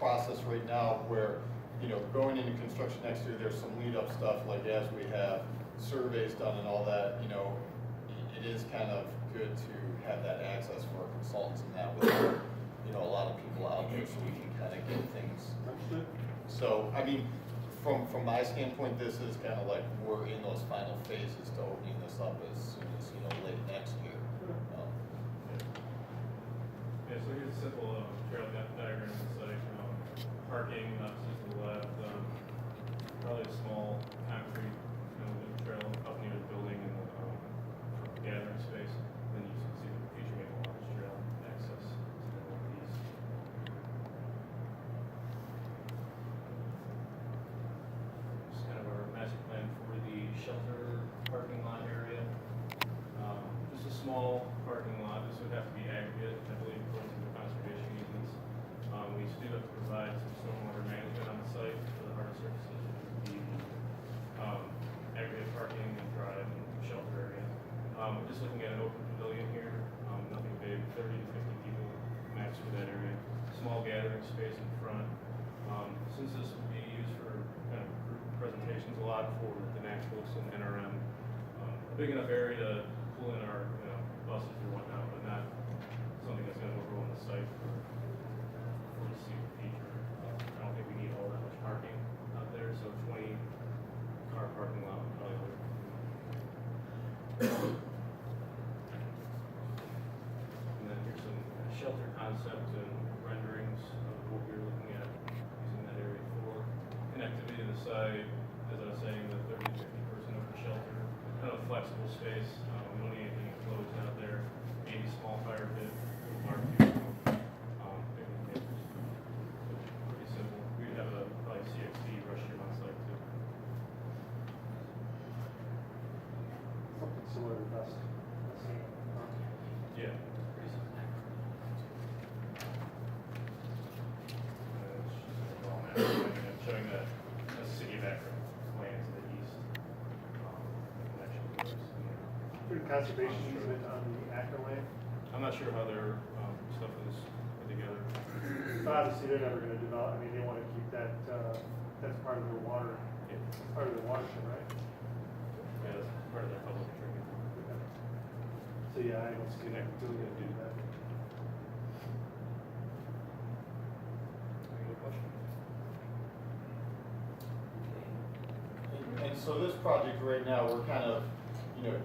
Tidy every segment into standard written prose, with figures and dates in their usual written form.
process right now where, going into construction next year, there's some lead up stuff, like as we have surveys done and all that, it is kind of good to have that access for our consultants and that with, a lot of people out there, so we can kind of get things. So, from my standpoint, this is kind of like we're in those final phases to opening this up as soon as, late next year. Yeah, so here's a simple trail diagram of the site. Parking, opposite to the left, probably a small concrete trail accompanying the building and the gathering space. Then you can see the future Maple Lodge Trail access to the northeast. This is kind of our master plan for the shelter parking lot area. Just a small parking lot. This would have to be aggregate, I believe, according to the conservation easements. We do have to provide some stormwater management on the site for the hard surfaces, the aggregate parking and drive and shelter area. We're just looking at an open pavilion here, nothing big, 30 to 50 people max for that area. Small gathering space in front. Since this would be used for kind of group presentations a lot for the NACBooks and NRM, a big enough area to pull in our buses or whatnot, but not something that's going to overrun the site for the future. I don't think we need all that much parking out there, so 20 car parking lot would probably work. And then here's some shelter concept and renderings of what we're looking at using that area for. Connectivity to the site, as I was saying, the 30 to 50 person open shelter, kind of a flexible space. We don't need anything enclosed out there. Maybe small fire pit, barbecue, picnic tables. Pretty simple. We'd have a probably CXD restroom on site too. Something similar to us. Yeah. Pretty simple. Showing the city of Akron land to the east. Connection to those. Pretty conservation easement on the Akron land. I'm not sure how their stuff is put together. But obviously, they're never going to develop. They want to keep that. That's part of their water. Yeah. Part of their watershed, right? Yeah, that's part of their public drinking. So yeah, I don't see that really going to do that. Any other questions? And so this project right now, we're kind of,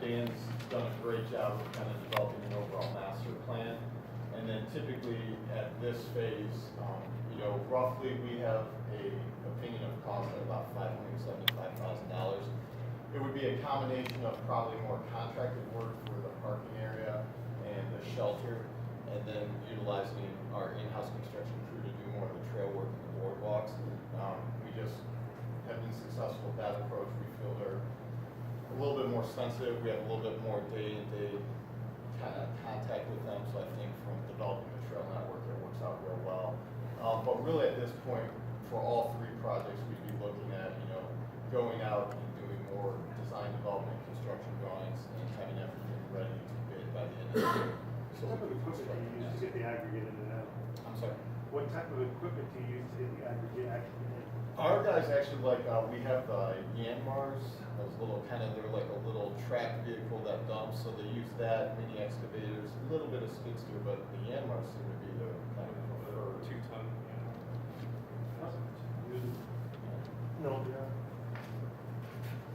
Dan's done a great job of kind of developing an overall master plan. And then typically at this phase, roughly we have a opinion of cost at about $575,000. It would be a combination of probably more contracted work for the parking area and the shelter, and then utilizing our in-house construction crew to do more of the trail work and the boardwalks. We just have been successful with that approach. We feel they're a little bit more sensitive. We have a little bit more day-to-day kind of contact with them. So I think from developing the trail network, it works out real well. But really at this point, for all three projects, we'd be looking at, going out and doing more design development, construction drawings, and having everything ready to bid by the end of the year. So What type we of can equipment do you use to get the aggregate into that? I'm sorry. What type of equipment do you use to get the aggregate actually in? Our guys actually we have the Yanmars, those little they're like a little track vehicle that dumps, so they use that, mini excavators, a little bit of skid steer, but the Yanmars seem to be the kind of preferred. 2-ton. No, yeah.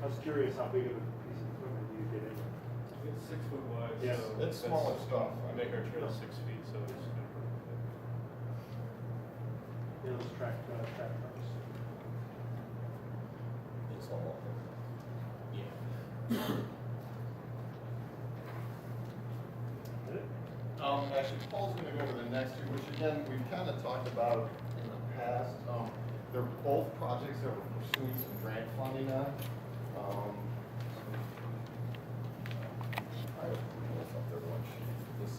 I was curious how big of a piece of equipment do you get in? It's 6 foot wide. Yes, so it's smaller stuff. We make our trail 6 feet, so it's kind of perfect. Those track trucks. It's all. Yeah. Actually, Paul's going to go over the next two, which again, we've kind of talked about in the past. They're both projects that we're pursuing some grant funding on. I don't know if up there much. This is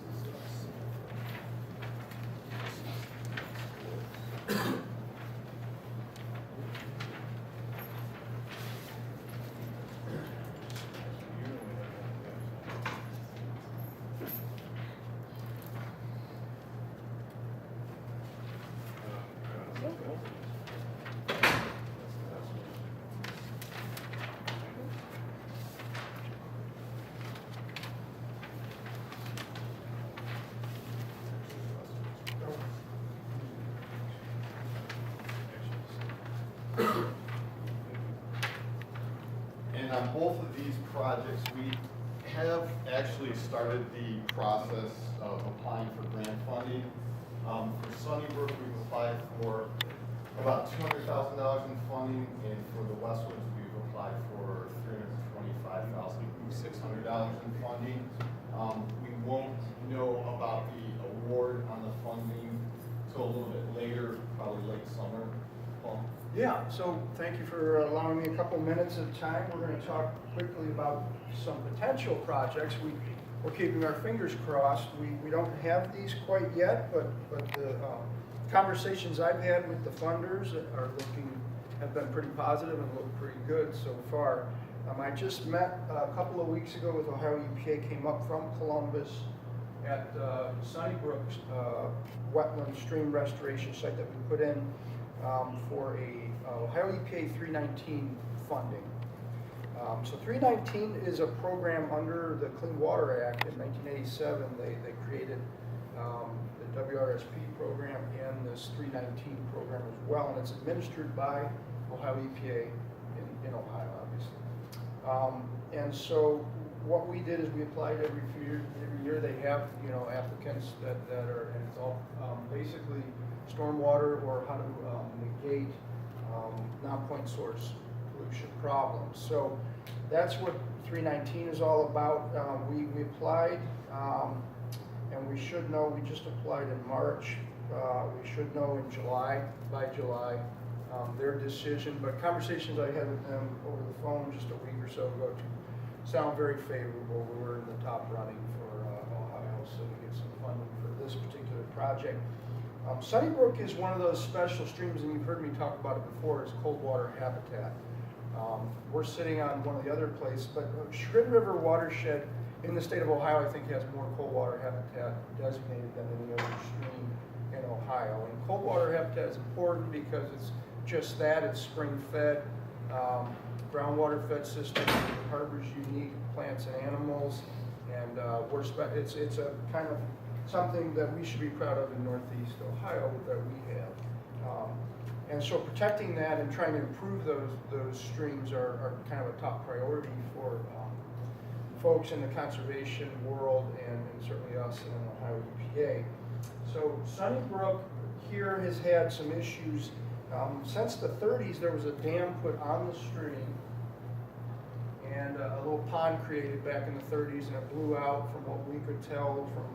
And on both of these projects, we have actually started the process of applying for grant funding. For Sunnybrook, we've applied for about $200,000 in funding, and for the Westwoods, we've applied for $325,600 in funding. We won't know about the award on the funding till a little bit later, probably late summer. Paul? Yeah, so thank you for allowing me a couple minutes of time. We're going to talk quickly about some potential projects. We're keeping our fingers crossed. We don't have these quite yet, but the conversations I've had with the funders have been pretty positive and look pretty good so far. I just met a couple of weeks ago with Ohio EPA, came up from Columbus at Sunnybrook wetland stream restoration site that we put in for a Ohio EPA 319 funding. So 319 is a program under the Clean Water Act in 1987. They created the WRSP program and this 319 program as well, and it's administered by Ohio EPA in Ohio, obviously. And so what we did is we applied every year. They have applicants that are, and it's all basically stormwater or how to negate non-point source pollution problems. So that's what 319 is all about. We applied, and we should know. We just applied in March. We should know in by July, their decision. But conversations I had with them over the phone just a week or so ago sound very favorable. We were in the top running for Ohio, so we get some funding for this particular project. Sunnybrook is one of those special streams, and you've heard me talk about it before, it's cold water habitat. We're sitting on one of the other places, but Schrid River watershed in the state of Ohio, I think, has more cold water habitat designated than any other stream in Ohio. And cold water habitat is important because it's just that, it's spring-fed, groundwater-fed system, harbors unique plants and animals, and it's a kind of something that we should be proud of in Northeast Ohio that we have. And so protecting that and trying to improve those streams are kind of a top priority for folks in the conservation world and certainly us in Ohio EPA. So Sunnybrook here has had some issues. Since the 30s, there was a dam put on the stream and a little pond created back in the 30s, and it blew out from what we could tell from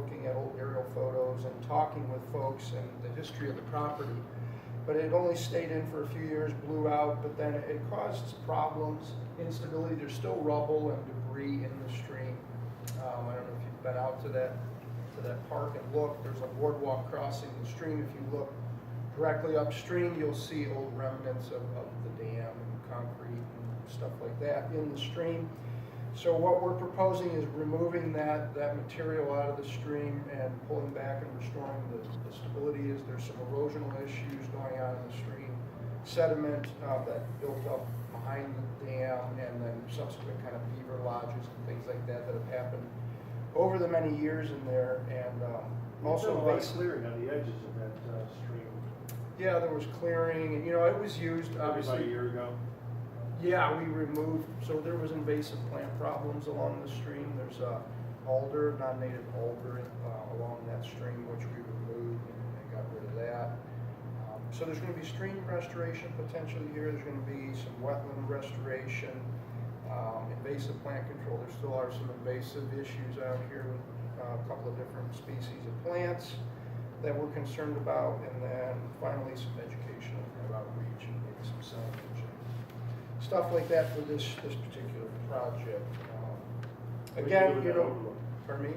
looking at old aerial photos and talking with folks and the history of the property. But it only stayed in for a few years, blew out, but then it caused problems, instability. There's still rubble and debris in the stream. I don't know if you've been out to that park and look. There's a boardwalk crossing the stream. If you look directly upstream, you'll see old remnants of the dam and concrete and stuff like that in the stream. So what we're proposing is removing that material out of the stream and pulling back and restoring the stability. There's some erosional issues going on in the stream, sediment that built up behind the dam, and then subsequent kind of beaver lodges and things like that have happened over the many years in there. And also clearing on the edges of that stream. Yeah, there was clearing, and it was used obviously. About a year ago. Yeah, we removed, so there was invasive plant problems along the stream. There's alder, non-native alder along that stream, which we removed and got rid of that. So there's going to be stream restoration potentially here. There's going to be some wetland restoration, invasive plant control. There still are some invasive issues out here with a couple of different species of plants that we're concerned about, and then finally some educational outreach and maybe some signage. Stuff like that for this particular project. Again, pardon me?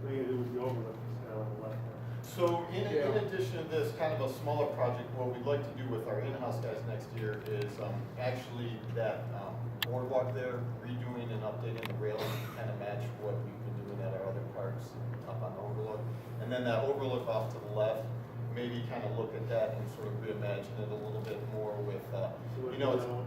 What are you going to do with the overlook on the left? So in addition to this kind of a smaller project, what we'd like to do with our in-house guys next year is actually that boardwalk there, redoing and updating the rails to kind of match what we've been doing at our other parks up on the overlook. And then that overlook off to the left, maybe kind of look at that and sort of reimagine it a little bit more with, what you know, it's do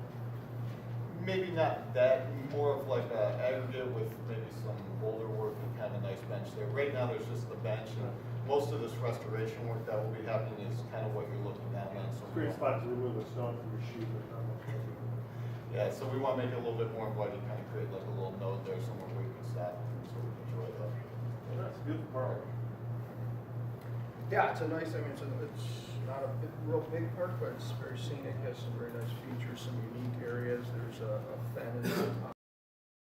maybe not that, more of like a aggregate with maybe some boulder work and kind of a nice bench there. Right now, there's just the bench, and most of this restoration work that will be happening is kind of what you're looking down on. So Great spot to remove a stone from your shoe, but not much. yeah, so we want to make it a little bit more inviting, kind of create like a little node there somewhere where you can stop and sort of enjoy that. Well, that's a beautiful park. Yeah, it's a nice, I mean, it's not a real big park, but it's very scenic, has some very nice features, some unique areas. There's a fence